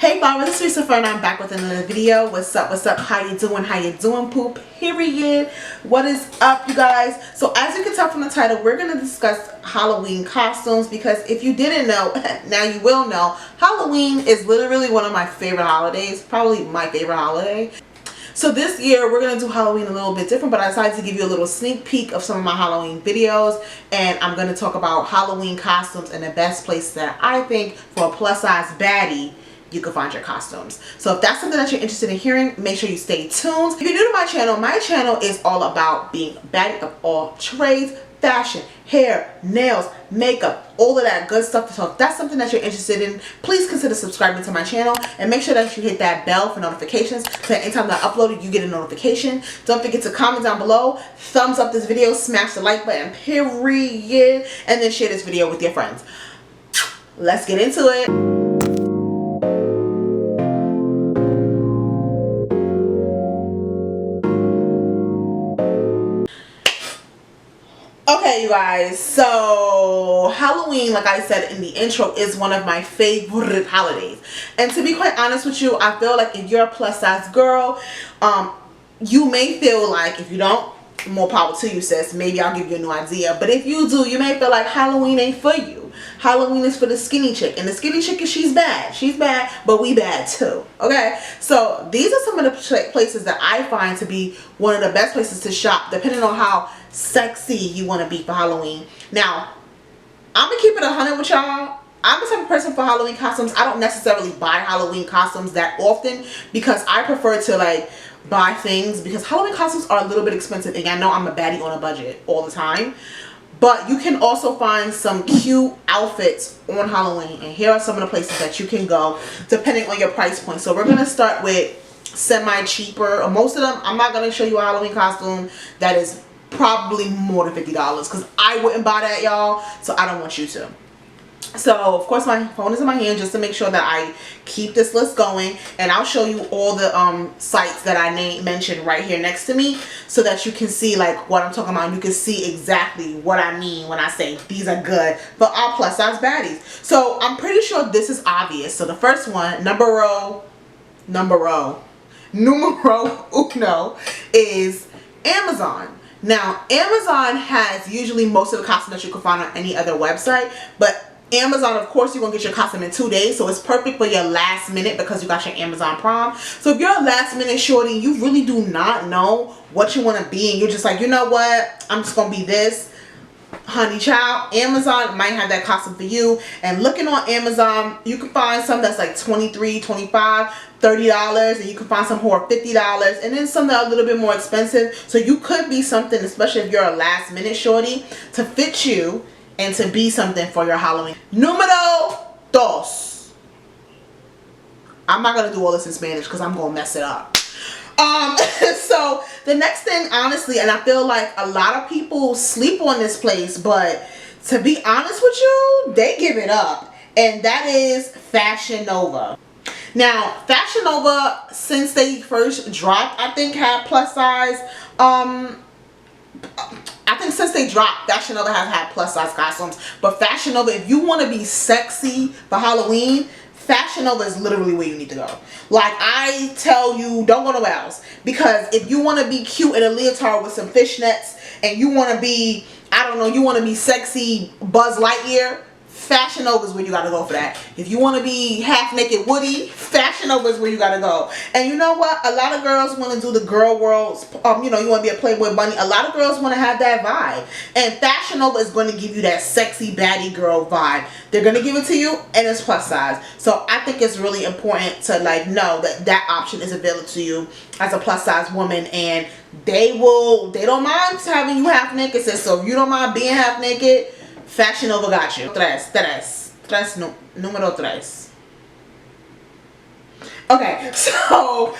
Hey Barbara, this is Reese LaFleur and I'm back with another video. What's up, how you doing, poop, period. What is up, you guys? So as you can tell from the title, we're going to discuss Halloween costumes, because if you didn't know, now you will know, Halloween is literally one of my favorite holidays, probably my favorite holiday. So this year we're going to do Halloween a little bit different, but I decided to give you a little sneak peek of some of my Halloween videos, and I'm going to talk about Halloween costumes and the best places that I think for a plus size baddie you can find your costumes. So if that's something that you're interested in hearing, make sure you stay tuned. If you're new to my channel is all about being baddie of all trades, fashion, hair, nails, makeup, all of that good stuff. So if that's something that you're interested in, please consider subscribing to my channel and make sure that you hit that bell for notifications, so that anytime that I upload it, you get a notification. Don't forget to comment down below, thumbs up this video, smash the like button, period, and then share this video with your friends. Let's get into it. Okay, you guys, so Halloween, like I said in the intro, is one of my favorite holidays. And to be quite honest with you, I feel like if you're a plus size girl, you may feel like, if you don't, more power to you, sis. Maybe I'll give you a new idea. But if you do, you may feel like Halloween ain't for you. Halloween is for the skinny chick. And the skinny chick is, she's bad. She's bad, but we bad too. Okay? So these are some of the places that I find to be one of the best places to shop, depending on how sexy you want to be for Halloween. Now, I'm going to keep it 100 with y'all. I'm the type of person for Halloween costumes. I don't necessarily buy Halloween costumes that often, because I prefer to like buy things, because Halloween costumes are a little bit expensive, and I know I'm a baddie on a budget all the time. But you can also find some cute outfits on Halloween, and here are some of the places that you can go depending on your price point. So we're going to start with semi-cheaper. Most of them, I'm not going to show you a Halloween costume that is probably more than $50, because I wouldn't buy that, y'all, so I don't want you to. So of course my phone is in my hand just to make sure that I keep this list going, and I'll show you all the sites that I mentioned right here next to me, so that you can see like what I'm talking about. You can see exactly what I mean when I say these are good for our plus size baddies. So I'm pretty sure this is obvious. So the first one, numero uno, is Amazon. Now, Amazon has usually most of the costumes that you can find on any other website, but Amazon, of course, you're going to get your costume in 2 days, so it's perfect for your last minute because you got your Amazon Prime. So if you're a last minute shorty, you really do not know what you want to be, and you're just like, you know what, I'm just going to be this, honey child, Amazon might have that costume for you. And looking on Amazon, you can find some that's like $23, $25, $30, and you can find some who are $50, and then some that are a little bit more expensive. So you could be something, especially if you're a last minute shorty, to fit you and to be something for your Halloween. Numero dos. I'm not going to do all this in Spanish because I'm going to mess it up. So the next thing, honestly, and I feel like a lot of people sleep on this place, but to be honest with you, they give it up, and that is Fashion Nova. Now, Fashion Nova, since they first dropped, I think had plus size, I think since they dropped, Fashion Nova has had plus size costumes. But Fashion Nova, if you want to be sexy for Halloween, Fashion Nova is literally where you need to go. Like, I tell you, don't go nowhere else. Because if you want to be cute in a leotard with some fishnets, and you want to be, I don't know, you want to be sexy Buzz Lightyear, Fashion Nova is where you gotta go for that. If you want to be half naked Woody, Fashion Nova is where you gotta go. And you know what? A lot of girls want to do the girl world. You know, you want to be a Playboy bunny. A lot of girls want to have that vibe. And Fashion Nova is going to give you that sexy baddie girl vibe. They're going to give it to you, and it's plus size. So I think it's really important to like know that that option is available to you as a plus size woman, and they don't mind having you half naked. So if you don't mind being half naked, Fashion Nova got you. Número tres. Okay, so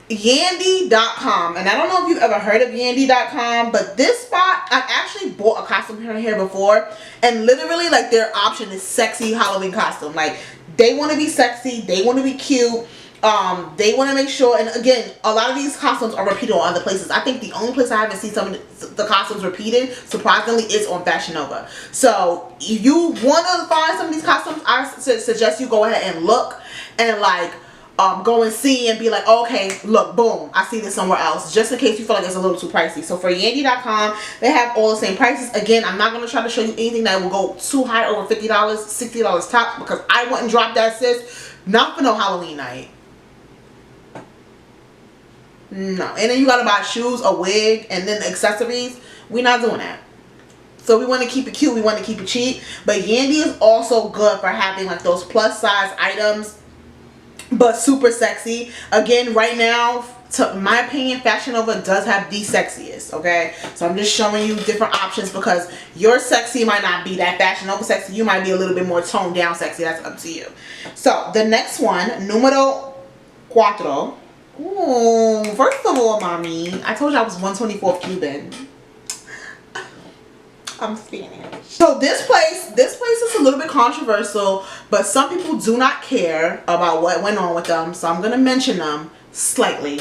Yandycom, and I don't know if you've ever heard of Yandycom, but this spot, I've actually bought a costume here before, and literally like their option is sexy Halloween costume. Like, they want to be sexy, they want to be cute, They want to make sure, and again, a lot of these costumes are repeated on other places. I think the only place I haven't seen some of the costumes repeated, surprisingly, is on Fashion Nova. So if you want to find some of these costumes, I suggest you go ahead and look and like go and see and be like, okay, look, boom, I see this somewhere else, just in case you feel like it's a little too pricey. So for Yandy.com, they have all the same prices. Again, I'm not going to try to show you anything that will go too high, over $50, $60 top, because I wouldn't drop that, sis. Not for no Halloween night. No. And then you gotta buy shoes, a wig, and then accessories. We're not doing that. So we want to keep it cute, we want to keep it cheap. But Yandy is also good for having like those plus size items, but super sexy. Again, right now, to my opinion, Fashion Nova does have the sexiest, okay? So I'm just showing you different options, because your sexy might not be that Fashion Nova sexy. You might be a little bit more toned down sexy. That's up to you. So the next one, numero cuatro. Ooh, first of all, mommy, I told you I was 124th Cuban. I'm Spanish. So this place is a little bit controversial, but some people do not care about what went on with them, so I'm gonna mention them slightly.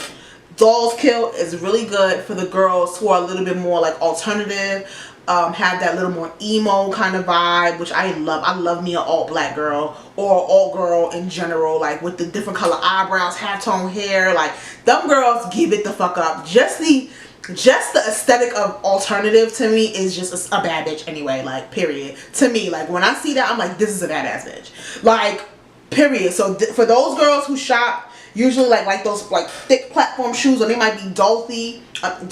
Dolls Kill is really good for the girls who are a little bit more like alternative, have that little more emo kind of vibe, which I love. I love me an all black girl, or all girl in general, like with the different color eyebrows, half-tone hair. Like, them girls give it the fuck up. Just the aesthetic of alternative to me is just a bad bitch anyway, like, period. To me, like, when I see that, I'm like, this is a badass bitch, like, period. So for those girls who shop usually like those like thick platform shoes, or they might be Dorothy from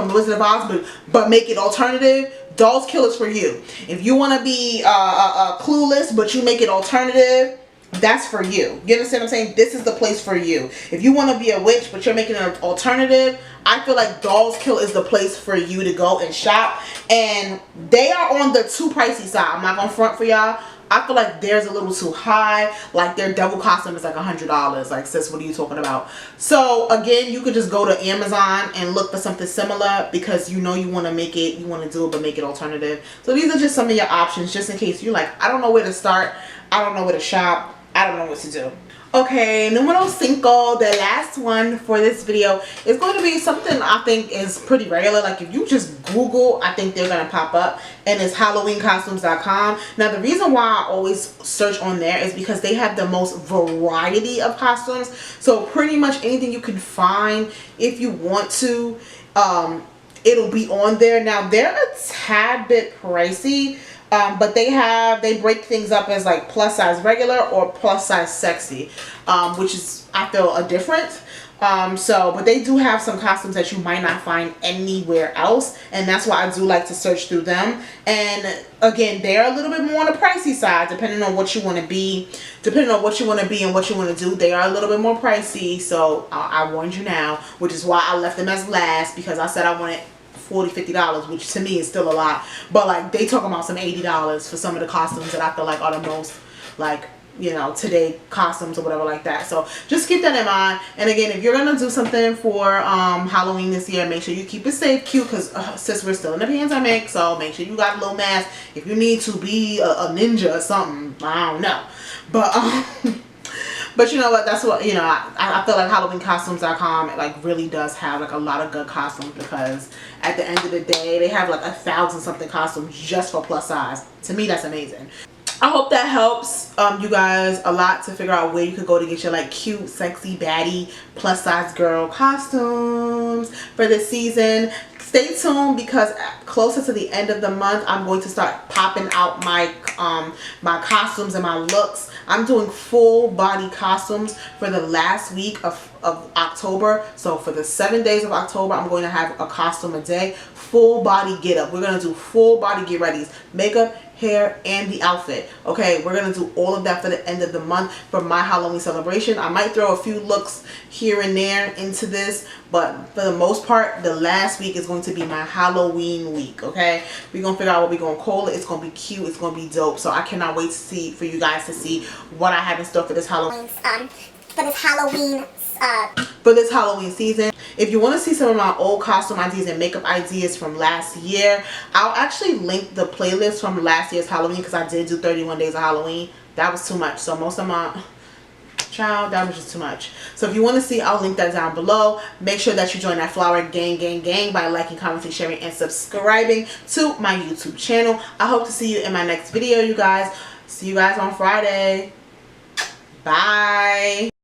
The Wizard of Oz, but make it alternative, Dolls Kill is for you. If you want to be clueless but you make it alternative, that's for you. You understand what I'm saying? This is the place for you. If you want to be a witch but you're making an alternative, I feel like Dolls Kill is the place for you to go and shop. And they are on the too pricey side. I'm not gonna front for y'all. I feel like theirs a little too high. Like, their devil costume is like $100. Like, sis, what are you talking about? So again, you could just go to Amazon and look for something similar, because you know you want to make it, you want to do it, but make it alternative. So these are just some of your options, just in case you're like, I don't know where to start, I don't know where to shop, I don't know what to do. Okay, numero cinco, the last one for this video is going to be something I think is pretty regular. Like, if you just Google, I think they're going to pop up, and it's HalloweenCostumes.com. Now, the reason why I always search on there is because they have the most variety of costumes. So pretty much anything you can find, if you want to, it'll be on there. Now, they're a tad bit pricey. But they break things up as like plus size regular or plus size sexy, which is, I feel, a difference. But they do have some costumes that you might not find anywhere else, and that's why I do like to search through them. And again, they're a little bit more on the pricey side, depending on what you want to be, and what you want to do. They are a little bit more pricey, so I warned you now, which is why I left them as last, because I said I wanted $40, $50, which to me is still a lot. But like, they talking about some $80 for some of the costumes that I feel like are the most, like, you know, today costumes or whatever like that. So just keep that in mind. And again, if you're gonna do something for Halloween this year, make sure you keep it safe, cute, because since we're still in the pandemic, so make sure you got a little mask. If you need to be a ninja or something, I don't know, but you know what, that's what, you know, I feel like HalloweenCostumes.com like really does have like a lot of good costumes, because at the end of the day, they have like 1,000 something costumes just for plus size. To me, that's amazing. I hope that helps you guys a lot to figure out where you could go to get your like cute, sexy, baddie, plus size girl costumes for this season. Stay tuned, because closer to the end of the month, I'm going to start popping out my my costumes and my looks. I'm doing full body costumes for the last week of October. So for the 7 days of October, I'm going to have a costume a day. Full body get up. We're going to do full body get readies. Makeup, hair, and the outfit. Okay, we're going to do all of that for the end of the month for my Halloween celebration. I might throw a few looks here and there into this, but for the most part, the last week is going to be my Halloween week. Okay, we're going to figure out what we're going to call it. It's going to be cute. It's going to be dope. So I cannot wait to see, for you guys to see what I have in store for this Halloween. For this Halloween season. If you want to see some of my old costume ideas and makeup ideas from last year, I'll actually link the playlist from last year's Halloween, because I did do 31 days of Halloween. That was too much. So most of my Child, that was just too much. So if you want to see, I'll link that down below. Make sure that you join that flower gang by liking, commenting, sharing, and subscribing to my YouTube channel. I hope to see you in my next video, you guys. See you guys on Friday. Bye.